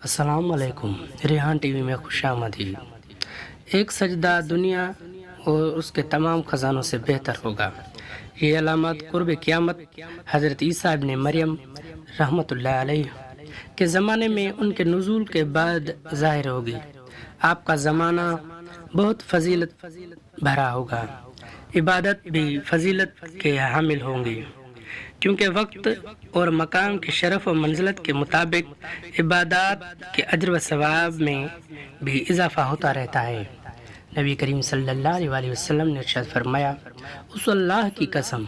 السلام علیکم، Rehan T V میں خوش آمدید۔ ایک سجدہ دنیا اور اس کے تمام خزانوں سے بہتر ہوگا۔ یہ علامت قرب قیامت حضرت عیسیٰ ابن مریم رحمۃ اللہ علیہ کے زمانے میں ان کے نزول کے بعد ظاہر ہوگی۔ آپ کا زمانہ بہت فضیلت بھرا ہوگا، عبادت بھی فضیلت کے حامل ہوں گی، کیونکہ وقت اور مقام کے شرف و منزلت کے مطابق عبادات کے اجر و ثواب میں بھی اضافہ ہوتا رہتا ہے۔ نبی کریم صلی اللہ علیہ وسلم نے ارشاد فرمایا، اس اللہ کی قسم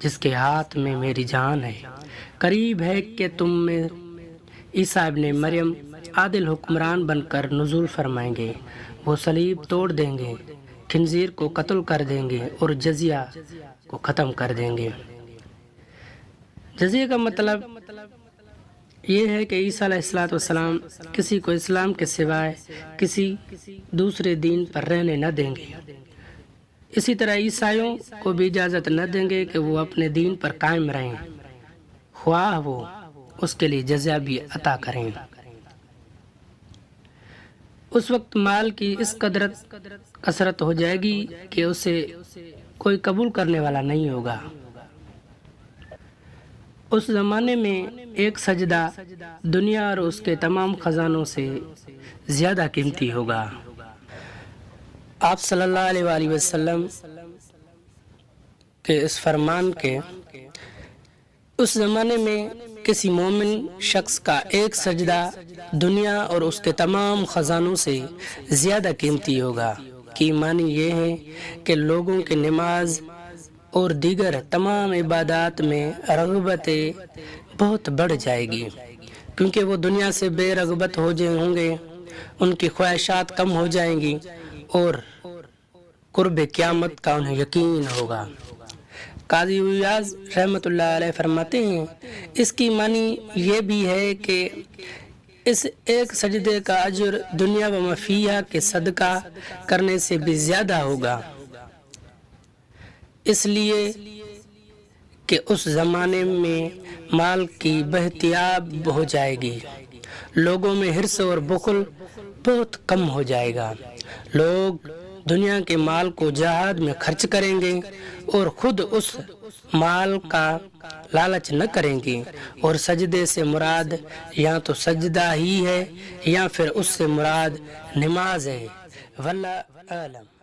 جس کے ہاتھ میں میری جان ہے، قریب ہے کہ تم میں عیسیٰ ابن مریم عادل حکمران بن کر نزول فرمائیں گے۔ وہ صلیب توڑ دیں گے، خنزیر کو قتل کر دیں گے اور جزیہ کو ختم کر دیں گے۔ جزیہ کا مطلب یہ ہے کہ عیسیٰ علیہ السلام کسی کو اسلام کے سوائے کسی دوسرے دین پر رہنے نہ دیں گے۔ اسی طرح عیسائیوں کو بھی اجازت نہ دیں گے کہ وہ اپنے دین پر قائم رہیں، خواہ وہ اس کے لیے جزیہ بھی عطا کریں۔ اس وقت مال کی اس قدر کثرت ہو جائے گی کہ اسے کوئی قبول کرنے والا نہیں ہوگا۔ اس زمانے میں ایک سجدہ دنیا اور اس کے تمام خزانوں سے زیادہ قیمتی ہوگا۔ آپ صلی اللہ علیہ وآلہ وسلم کے اس فرمان کے اس زمانے میں کسی مومن شخص کا ایک سجدہ دنیا اور اس کے تمام خزانوں سے زیادہ قیمتی ہوگا، کی معنی یہ ہے کہ لوگوں کی نماز اور دیگر تمام عبادات میں رغبت بہت بڑھ جائے گی، کیونکہ وہ دنیا سے بے رغبت ہوں گے، ان کی خواہشات کم ہو جائیں گی اور قرب قیامت کا انہیں یقین ہوگا۔ قاضی ایاز رحمۃ اللہ علیہ فرماتے ہیں، اس کی معنی یہ بھی ہے کہ اس ایک سجدے کا اجر دنیا و مفیہا کے صدقہ کرنے سے بھی زیادہ ہوگا، اس لیے کہ اس زمانے میں مال کی بہتیاب ہو جائے گی، لوگوں میں حرص اور بخل بہت کم ہو جائے گا، لوگ دنیا کے مال کو جہاد میں خرچ کریں گے اور خود اس مال کا لالچ نہ کریں گے، اور سجدے سے مراد یا تو سجدہ ہی ہے یا پھر اس سے مراد نماز ہے۔ واللہ اعلم۔